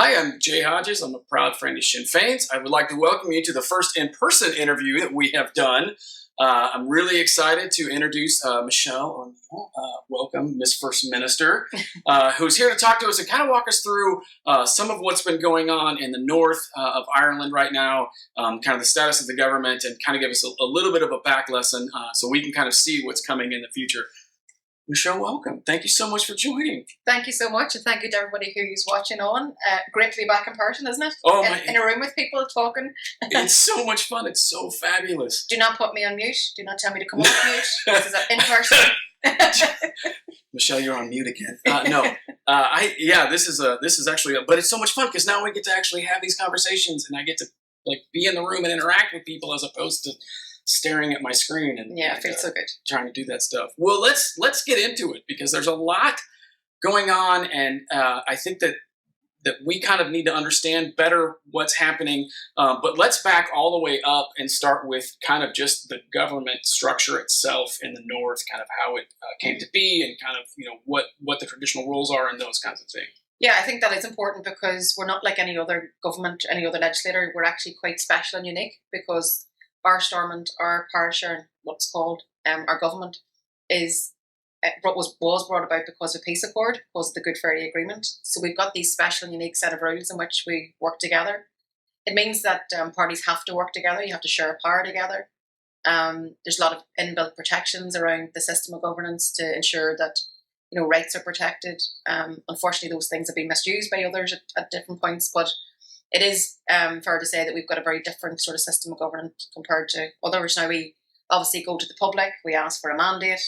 Hi, I'm Jay Hodges. I'm a proud friend of Sinn Féin's. I would like to welcome you to the first in-person interview that we have done. I'm really excited to introduce Michelle. Welcome, Miss First Minister, who's here to talk to us and kind of walk us through some of what's been going on in the north of Ireland right now, kind of the status of the government, and kind of give us a little bit of a back lesson so we can kind of see what's coming in the future. Michelle, welcome. Thank you so much for joining. Thank you so much, and thank you to everybody who's watching on. Great to be back in person, isn't it? Oh, in a room with people talking. It's so much fun. It's so fabulous. Do not put me on mute. Do not tell me to come off mute. This is in person. Michelle, you're on mute again. This is actually, but it's so much fun because now we get to actually have these conversations, and I get to be in the room and interact with people as opposed to staring at my screen and it feels so good trying to do that stuff. Well, let's get into it because there's a lot going on, and I think that we kind of need to understand better what's happening. But let's back all the way up and start with kind of just the government structure itself in the north, kind of how it came to be, and kind of what the traditional roles are and those kinds of things. Yeah, I think that is important because we're not like any other government, any other legislator. We're actually quite special and unique because our Stormont, our parisher, what's called our government, was brought about because of peace accord, because of the Good Friday Agreement. So we've got these special and unique set of rules in which we work together. It means that parties have to work together. You have to share power together. There's a lot of inbuilt protections around the system of governance to ensure that rights are protected. Unfortunately, those things have been misused by others at different points, but it is fair to say that we've got a very different sort of system of governance compared to others. Now, we obviously go to the public, we ask for a mandate.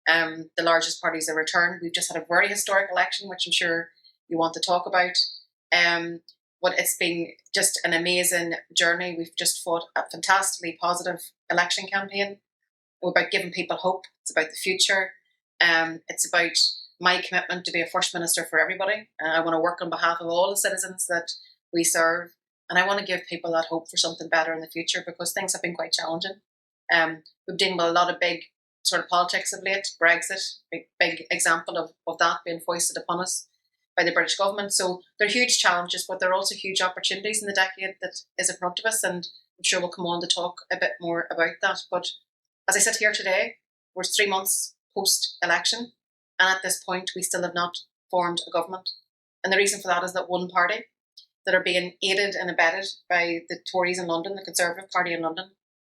The largest parties are returned. We've just had a very historic election, which I'm sure you want to talk about. But it's been just an amazing journey. We've just fought a fantastically positive election campaign. We're about giving people hope. It's about the future. It's about my commitment to be a First Minister for everybody. I want to work on behalf of all the citizens that we serve, and I want to give people that hope for something better in the future because things have been quite challenging. We've dealt with a lot of big sort of politics of late. Brexit, big example of that being foisted upon us by the British government. So they're huge challenges, but they're also huge opportunities in the decade that is in front of us, and I'm sure we'll come on to talk a bit more about that. But as I sit here today, we're 3 months post-election, and at this point we still have not formed a government. And the reason for that is that one party that are being aided and abetted by the Tories in London, the Conservative Party in London,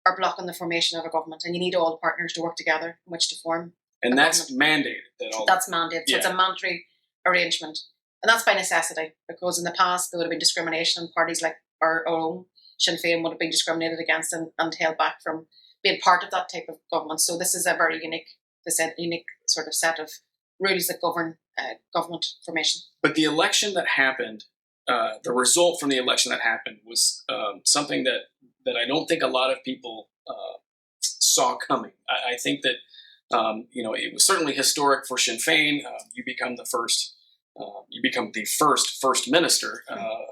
are blocking the formation of a government. And you need all partners to work together in which to form. And that's mandated. That's mandated. So it's a mandatory arrangement. And that's by necessity, because in the past there would have been discrimination, and parties like our own, Sinn Féin, would have been discriminated against and held back from being part of that type of government. So this is a very unique sort of set of rules that govern government formation. But the election that happened, the result from the election that happened was something that I don't think a lot of people saw coming. I think that it was certainly historic for Sinn Féin. You become the first First Minister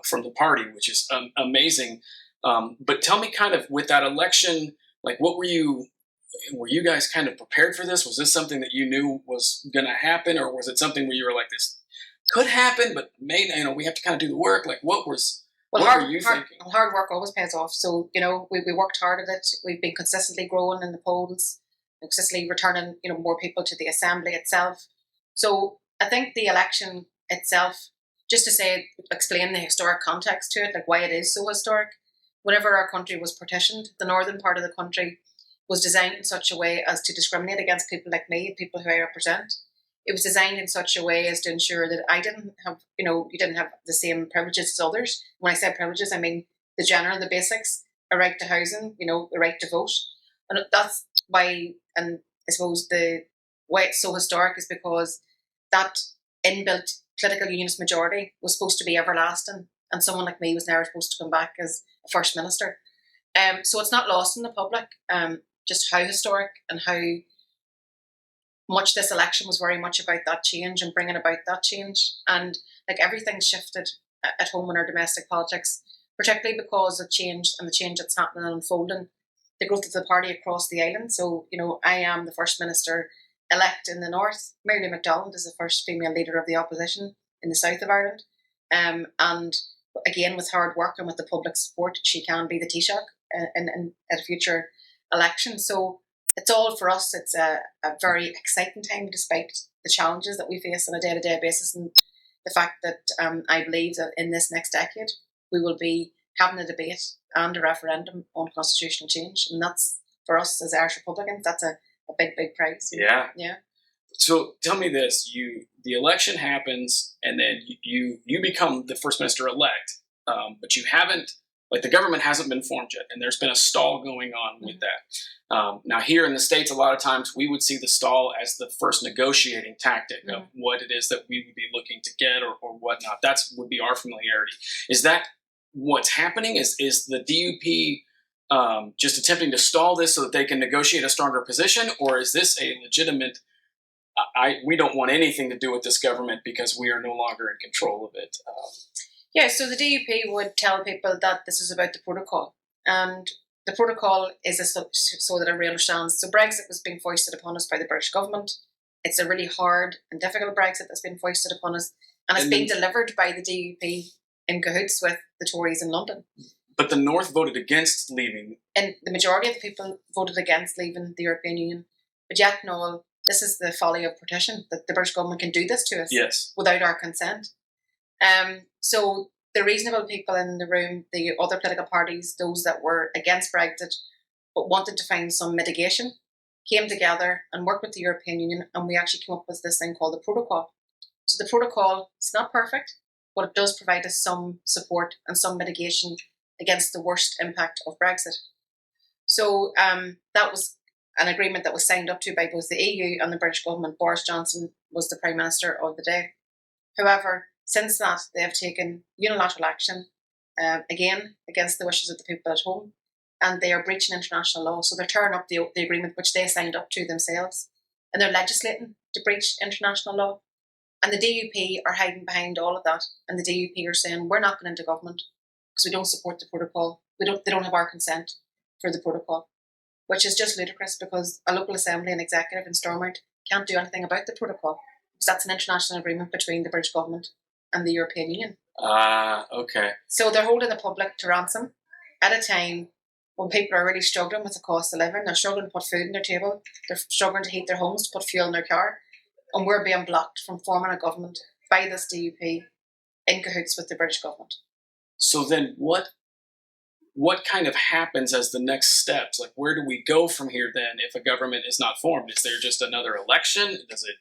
from the party, which is amazing. But tell me, kind of with that election, what were you guys kind of prepared for this? Was this something that you knew was going to happen, or was it something where you were like, this could happen, but we have to kind of do the work? What were you thinking? Hard work always pays off. So, we worked hard at it. We've been consistently growing in the polls, consistently returning, more people to the assembly itself. So I think the election itself, just to explain the historic context to it, why it is so historic. Whenever our country was partitioned, the northern part of the country was designed in such a way as to discriminate against people like me, people who I represent. It was designed in such a way as to ensure that I didn't have, you didn't have the same privileges as others. When I say privileges, I mean the general, the basics, a right to housing, the right to vote. And that's why, and I suppose the why it's so historic is because that inbuilt political unionist majority was supposed to be everlasting, and someone like me was never supposed to come back as a First Minister. So it's not lost in the public just how historic and how much this election was very much about that change and bringing about that change. And everything's shifted at home in our domestic politics, particularly because of change and the change that's happening and unfolding, the growth of the party across the island. So, I am the First Minister elect in the north. Mary Lou McDonald is the first female leader of the opposition in the south of Ireland. And again, with hard work and with the public support, she can be the Taoiseach in at a future election. So it's all for us. It's a very exciting time, despite the challenges that we face on a day-to-day basis, and the fact that I believe that in this next decade we will be having a debate and a referendum on constitutional change, and that's, for us as Irish Republicans, that's a big prize. Yeah. Yeah. So tell me this: the election happens, and then you become the first minister elect, but you haven't, like, the government hasn't been formed yet, and there's been a stall going on with that. Now, here in the States, a lot of times we would see the stall as the first negotiating tactic of what it is that we would be looking to get or whatnot. That's would be our familiarity. Is that what's happening? Is the DUP just attempting to stall this so that they can negotiate a stronger position, or is this a legitimate? We don't want anything to do with this government because we are no longer in control of it. Yeah, so the DUP would tell people that this is about the protocol, and the protocol is so that everybody understands. So Brexit was being foisted upon us by the British government. It's a really hard and difficult Brexit that's been foisted upon us, and it's being delivered by the DUP in cahoots with the Tories in London. But the North voted against leaving. And the majority of the people voted against leaving the European Union. But yet, Noel, this is the folly of partition, that the British government can do this to us without our consent. So the reasonable people in the room, the other political parties, those that were against Brexit but wanted to find some mitigation, came together and worked with the European Union, and we actually came up with this thing called the protocol. So the protocol is not perfect, but it does provide us some support and some mitigation against the worst impact of Brexit. So that was an agreement that was signed up to by both the EU and the British government. Boris Johnson was the Prime Minister of the day. However, since that, they have taken unilateral action, again, against the wishes of the people at home, and they are breaching international law. So they're tearing up the agreement which they signed up to themselves, and they're legislating to breach international law. And the DUP are hiding behind all of that, and the DUP are saying, we're not going into government because we don't support the protocol. They don't have our consent for the protocol, which is just ludicrous, because a local assembly and executive in Stormont can't do anything about the protocol, because that's an international agreement between the British government and the European Union. Okay. So they're holding the public to ransom at a time when people are really struggling with the cost of living. They're struggling to put food on their table. They're struggling to heat their homes, to put fuel in their car. And we're being blocked from forming a government by this DUP in cahoots with the British government. So then what kind of happens as the next steps? Like, where do we go from here then if a government is not formed? Is there just another election? Does it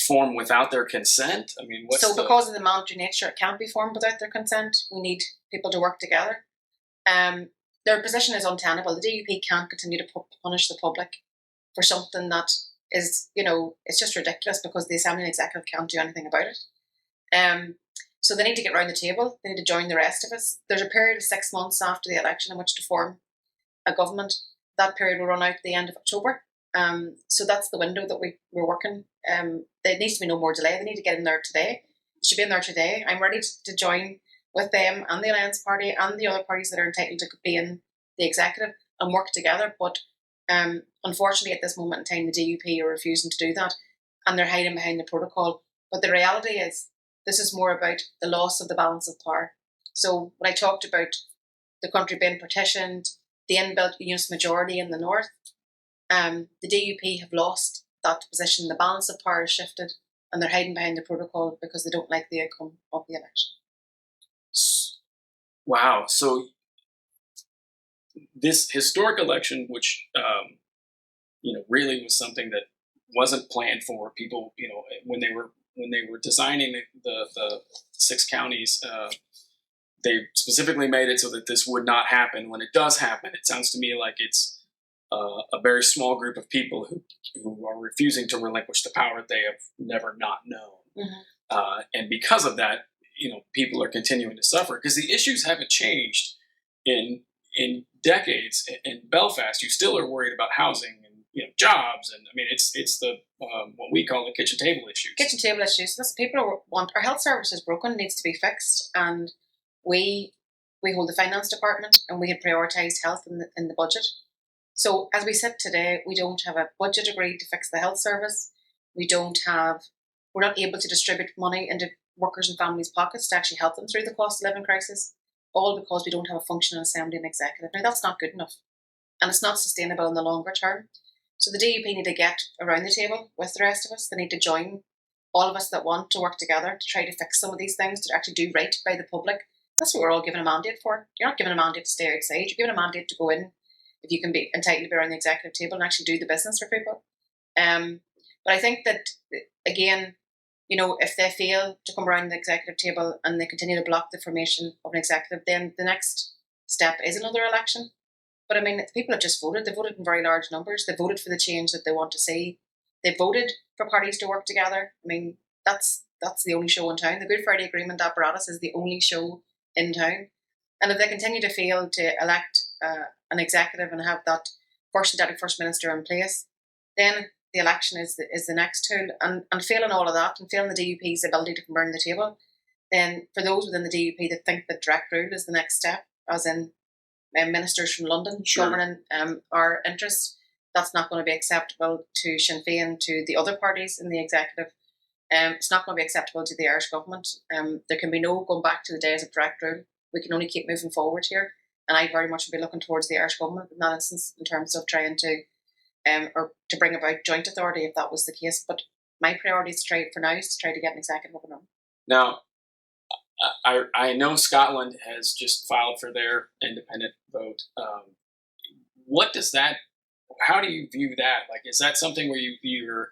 form without their consent? I mean, because of the mandatory nature, it can't be formed without their consent. We need people to work together. Their position is untenable. The DUP can't continue to punish the public for something that is, it's just ridiculous, because the Assembly and Executive can't do anything about it. So they need to get round the table. They need to join the rest of us. There's a period of 6 months after the election in which to form a government. That period will run out at the end of October. So that's the window that we're working. There needs to be no more delay. They need to get in there today. They should be in there today. I'm ready to join with them and the Alliance Party and the other parties that are entitled to be in the executive and work together. But unfortunately, at this moment in time, the DUP are refusing to do that, and they're hiding behind the protocol. But the reality is, this is more about the loss of the balance of power. So when I talked about the country being partitioned, the inbuilt unionist majority in the north, the DUP have lost that position. The balance of power has shifted, and they're hiding behind the protocol because they don't like the outcome of the election. Wow. So this historic election, which really was something that wasn't planned for people, when they were designing the 6 counties, they specifically made it so that this would not happen. When it does happen, it sounds to me like it's a very small group of people who are refusing to relinquish the power they have never not known. Mm-hmm. And because of that, people are continuing to suffer, because the issues haven't changed in decades. In Belfast, you still are worried about housing and jobs, and I mean it's the what we call the kitchen table issues. Kitchen table issues. That's people want. Our health service is broken, needs to be fixed, and we hold the finance department, and we had prioritised health in the budget. So as we sit today, we don't have a budget agreed to fix the health service. We're not able to distribute money into workers' and families' pockets to actually help them through the cost of living crisis, all because we don't have a functioning assembly and executive. Now, that's not good enough, and it's not sustainable in the longer term. So the DUP need to get around the table with the rest of us. They need to join all of us that want to work together to try to fix some of these things, to actually do right by the public. That's what we're all given a mandate for. You're not given a mandate to stay outside. You're given a mandate to go in, if you can be entitled to be around the executive table and actually do the business for people. But I think that, again, if they fail to come around the executive table and they continue to block the formation of an executive, then the next step is another election. But I mean, the people have just voted. They voted in very large numbers. They voted for the change that they want to see. They voted for parties to work together. I mean, that's the only show in town. The Good Friday Agreement apparatus is the only show in town. And if they continue to fail to elect an executive and have that first and deputy first minister in place, then the election is the next tool. And failing all of that, and failing the DUP's ability to come around the table, then for those within the DUP that think that direct rule is the next step, as in ministers from London governing our interests, that's not going to be acceptable to Sinn Féin, to the other parties in the executive. It's not going to be acceptable to the Irish government. There can be no going back to the days of direct rule. We can only keep moving forward here. And I very much would be looking towards the Irish government in that instance, in terms of trying to or to bring about joint authority if that was the case. But my priority is to try to get an executive up and running. Now, I know Scotland has just filed for their independent vote. What does that? How do you view that? Like, is that something where you're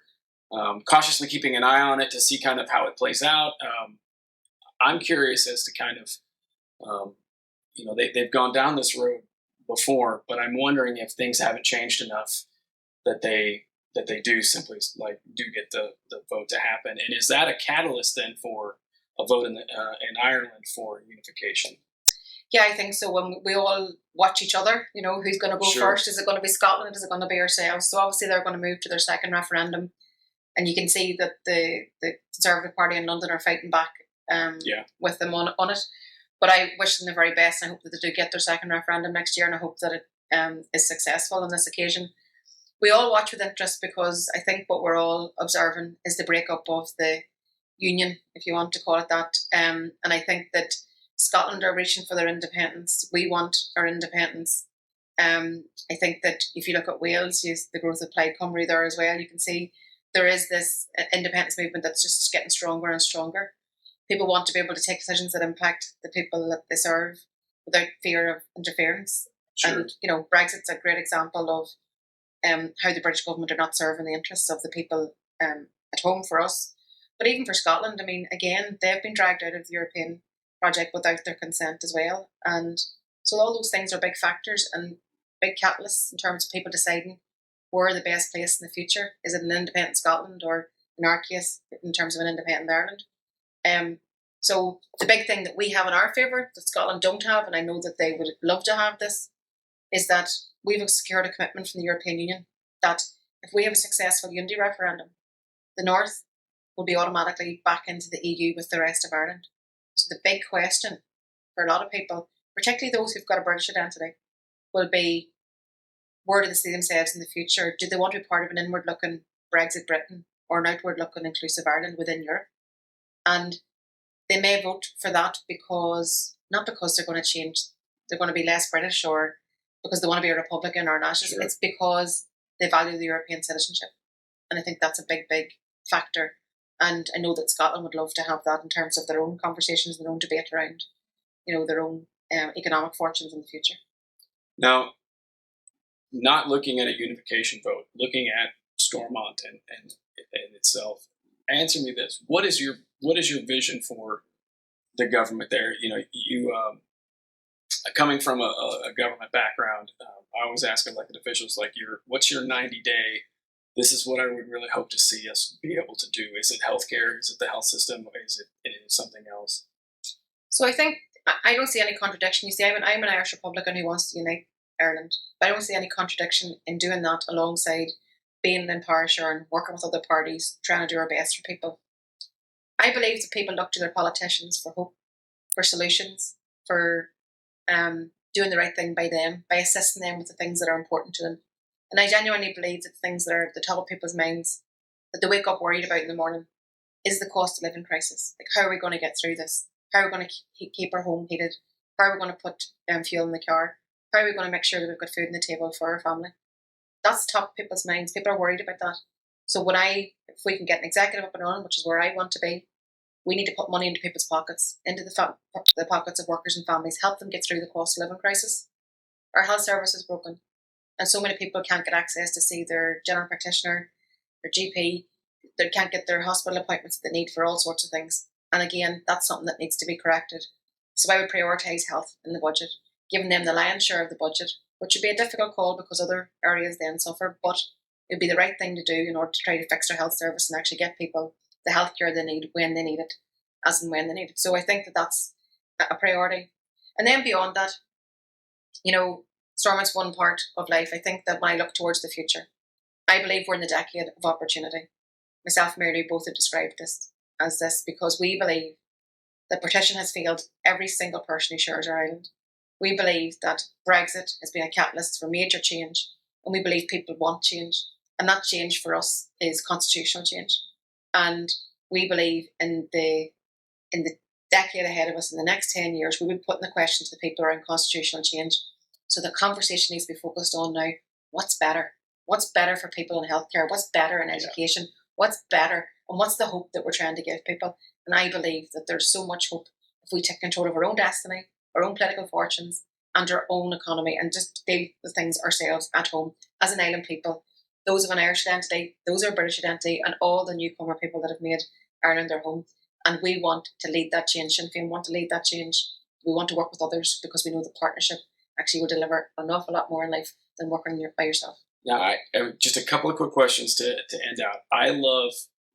cautiously keeping an eye on it to see kind of how it plays out? I'm curious as to kind of, they've gone down this road before, but I'm wondering if things haven't changed enough that they do simply do get the vote to happen. And is that a catalyst then for a vote in Ireland for unification? Yeah, I think so. When we all watch each other, who's going to go first? Is it going to be Scotland? Is it going to be ourselves? So obviously they're going to move to their second referendum, and you can see that the Conservative Party in London are fighting back with them on it. But I wish them the very best. I hope that they do get their second referendum next year, and I hope that it is successful on this occasion. We all watch with interest because I think what we're all observing is the breakup of the union, if you want to call it that. And I think that Scotland are reaching for their independence. We want our independence. I think that if you look at Wales, the growth of Plaid Cymru there as well, you can see there is this independence movement that's just getting stronger and stronger. People want to be able to take decisions that impact the people that they serve without fear of interference. Sure. And, Brexit's a great example of how the British government are not serving the interests of the people at home for us. But even for Scotland, I mean, again, they've been dragged out of the European project without their consent as well. And so all those things are big factors and big catalysts in terms of people deciding where the best place in the future. Is it an independent Scotland, or in our case, in terms of an independent Ireland? So the big thing that we have in our favour that Scotland don't have, and I know that they would love to have this, is that we've secured a commitment from the European Union that if we have a successful unity referendum, the North will be automatically back into the EU with the rest of Ireland. So the big question for a lot of people, particularly those who've got a British identity, will be, where do they see themselves in the future? Do they want to be part of an inward-looking Brexit Britain or an outward-looking inclusive Ireland within Europe? And they may vote for that not because they're going to change, they're going to be less British, or because they want to be a Republican or a nationalist. Sure. It's because they value the European citizenship. And I think that's a big, big factor. And I know that Scotland would love to have that in terms of their own conversations, their own debate around, their own economic fortunes in the future. Now, not looking at a unification vote, looking at Stormont and itself, answer me this: what is your vision for the government there? You coming from a government background, I always ask elected officials, what's your 90-day? This is what I would really hope to see us be able to do. Is it healthcare? Is it the health system? Or is it something else? So I think I don't see any contradiction. You see, I'm an Irish Republican who wants to unite Ireland, but I don't see any contradiction in doing that alongside being in parisher and working with other parties, trying to do our best for people. I believe that people look to their politicians for hope, for solutions, for doing the right thing by them, by assisting them with the things that are important to them. And I genuinely believe that things that are at the top of people's minds, that they wake up worried about in the morning, is the cost of living crisis. Like, how are we going to get through this? How are we going to keep our home heated? How are we going to put fuel in the car? How are we going to make sure that we've got food on the table for our family? That's top of people's minds. People are worried about that. So if we can get an executive up and running, which is where I want to be, we need to put money into people's pockets, into the pockets of workers and families, help them get through the cost of living crisis. Our health service is broken, and so many people can't get access to see their general practitioner, their GP. They can't get their hospital appointments that they need for all sorts of things. And again, that's something that needs to be corrected. So I would prioritise health in the budget, giving them the lion's share of the budget, which would be a difficult call because other areas then suffer, but it would be the right thing to do in order to try to fix their health service and actually get people the healthcare they need when they need it, as and when they need it. So I think that that's a priority. And then beyond that, Stormont's one part of life. I think that when I look towards the future, I believe we're in the decade of opportunity. Myself and Mary Lou both have described this as this because we believe that partition has failed every single person who shares our island. We believe that Brexit has been a catalyst for major change, and we believe people want change. And that change for us is constitutional change. And we believe in the decade ahead of us, in the next 10 years, we will be putting the question to the people around constitutional change. So the conversation needs to be focused on now, what's better? What's better for people in healthcare? What's better in education? What's better? And what's the hope that we're trying to give people? And I believe that there's so much hope if we take control of our own destiny, our own political fortunes, and our own economy, and just deal with things ourselves at home as an island people. Those of an Irish identity, those of a British identity, and all the newcomer people that have made Ireland their home. And we want to lead that change. Sinn Féin want to lead that change. We want to work with others because we know the partnership actually will deliver an awful lot more in life than working by yourself. Now, just a couple of quick questions to end out. I love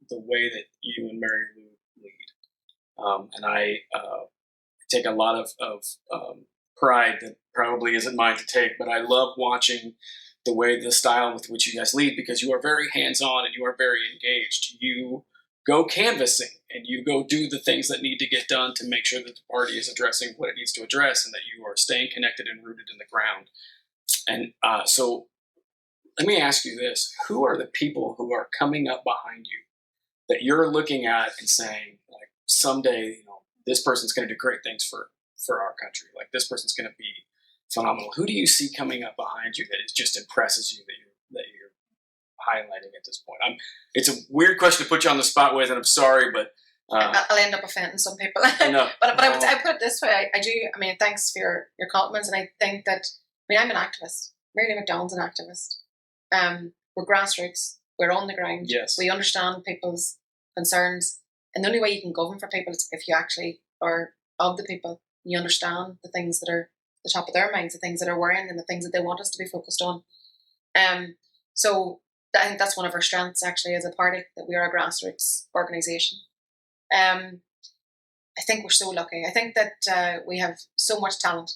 the way that you and Mary Lou lead. And I take a lot of pride that probably isn't mine to take, but I love watching the way, the style with which you guys lead, because you are very hands-on and you are very engaged. You go canvassing and you go do the things that need to get done to make sure that the party is addressing what it needs to address and that you are staying connected and rooted in the ground. And so let me ask you this. Who are the people who are coming up behind you that you're looking at and saying, like, someday, this person's going to do great things for our country. Like, this person's going to be phenomenal. Who do you see coming up behind you that it just impresses you that you're highlighting at this point? It's a weird question to put you on the spot with, and I'm sorry, but I'll end up offending some people. No. but I put it this way. I do. I mean, thanks for your compliments, and I think that I'm an activist. Mary Lou McDonald's an activist. We're grassroots. We're on the ground. Yes. We understand people's concerns, and the only way you can govern for people is if you actually are of the people. You understand the things that are the top of their minds, the things that are worrying, and the things that they want us to be focused on. So I think that's one of our strengths, actually, as a party, that we are a grassroots organisation. I think we're so lucky. I think that we have so much talent,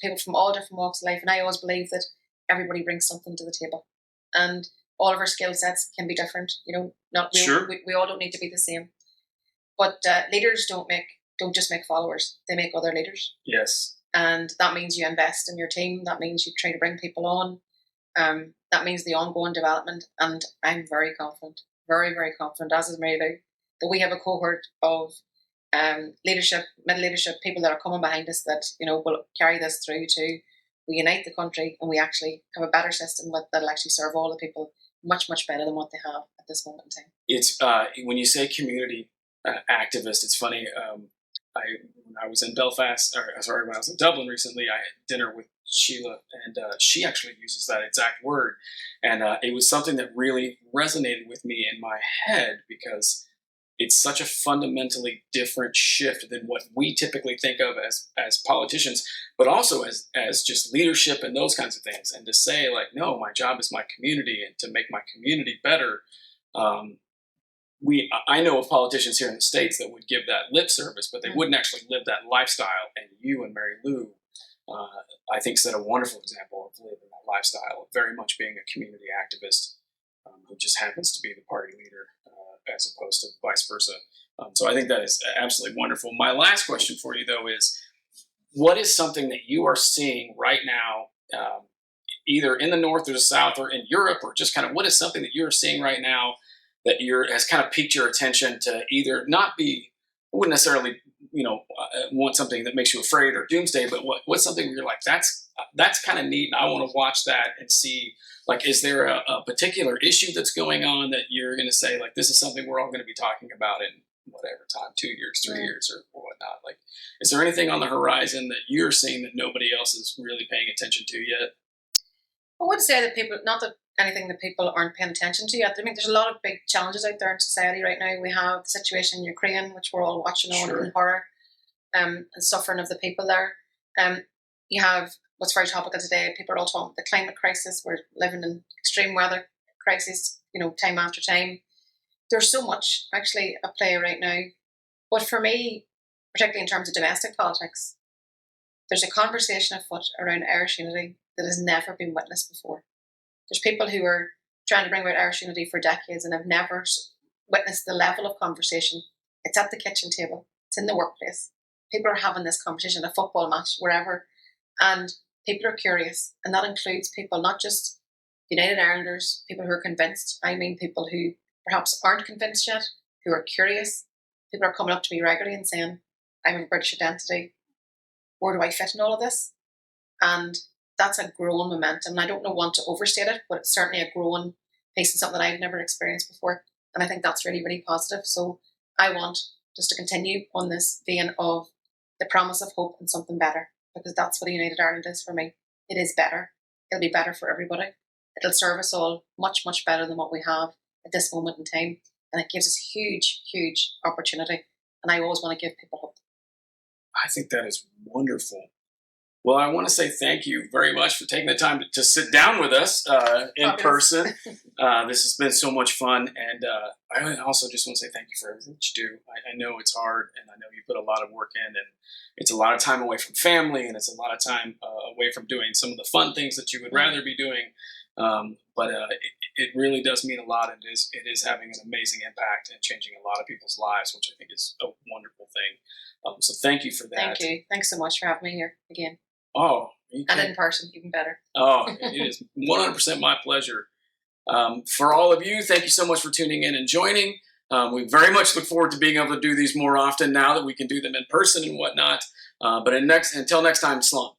people from all different walks of life, and I always believe that everybody brings something to the table, and all of our skill sets can be different. We all don't need to be the same. But leaders don't just make followers; they make other leaders. Yes. And that means you invest in your team. That means you try to bring people on. That means the ongoing development. And I'm very confident, very, very confident, as is Mary Lou, that we have a cohort of leadership, middle leadership, people that are coming behind us that will carry this through to we unite the country and we actually have a better system that'll actually serve all the people much, much better than what they have at this moment in time. It's when you say community activist, it's funny. When I was in when I was in Dublin recently, I had dinner with Sheila, and she actually uses that exact word. And it was something that really resonated with me in my head because it's such a fundamentally different shift than what we typically think of as politicians, but also as just leadership and those kinds of things. And to say, like, no, my job is my community, and to make my community better. I know of politicians here in the States that would give that lip service, but they wouldn't actually live that lifestyle. And you and Mary Lou, I think, set a wonderful example of living that lifestyle, of very much being a community activist who just happens to be the party leader as opposed to vice versa. So I think that is absolutely wonderful. My last question for you, though, is what is something that you are seeing right now, either in the North or the South or in Europe, or just kind of what is something that you're seeing right now that has kind of piqued your attention to either not be, I wouldn't necessarily, want something that makes you afraid or doomsday, but what's something where you're like, that's kind of neat, and I want to watch that and see, like, is there a particular issue that's going on that you're going to say, like, this is something we're all going to be talking about in whatever time, 2 years, 3 years, or whatnot? Like, is there anything on the horizon that you're seeing that nobody else is really paying attention to yet? I would say that people, not that anything that people aren't paying attention to yet. I mean, there's a lot of big challenges out there in society right now. We have the situation in Ukraine, which we're all watching on in horror, and suffering of the people there. You have what's very topical today. People are all talking about the climate crisis. We're living in extreme weather crisis, time after time. There's so much actually at play right now. But for me, particularly in terms of domestic politics, there's a conversation afoot around Irish unity that has never been witnessed before. There's people who are trying to bring about Irish unity for decades and have never witnessed the level of conversation. It's at the kitchen table. It's in the workplace. People are having this conversation at a football match, wherever. And people are curious. And that includes people, not just United Irelanders, people who are convinced. I mean people who perhaps aren't convinced yet, who are curious. People are coming up to me regularly and saying, I have a British identity. Where do I fit in all of this? And that's a growing momentum. And I don't want to overstate it, but it's certainly a growing pace and something I've never experienced before. And I think that's really, really positive. So I want just to continue on this vein of the promise of hope and something better, because that's what United Ireland is for me. It is better. It'll be better for everybody. It'll serve us all much, much better than what we have at this moment in time. And it gives us huge, huge opportunity. And I always want to give people hope. I think that is wonderful. Well, I want to say thank you very much for taking the time to sit down with us in person. This has been so much fun. And I also just want to say thank you for everything that you do. I know it's hard, and I know you put a lot of work in, and it's a lot of time away from family, and it's a lot of time away from doing some of the fun things that you would rather be doing. But it really does mean a lot, and it is having an amazing impact and changing a lot of people's lives, which I think is a wonderful thing. So thank you for that. Thank you. Thanks so much for having me here again. Oh, and in person, even better. Oh, it is 100% my pleasure. For all of you, thank you so much for tuning in and joining. We very much look forward to being able to do these more often now that we can do them in person and whatnot. But until next time, Slán.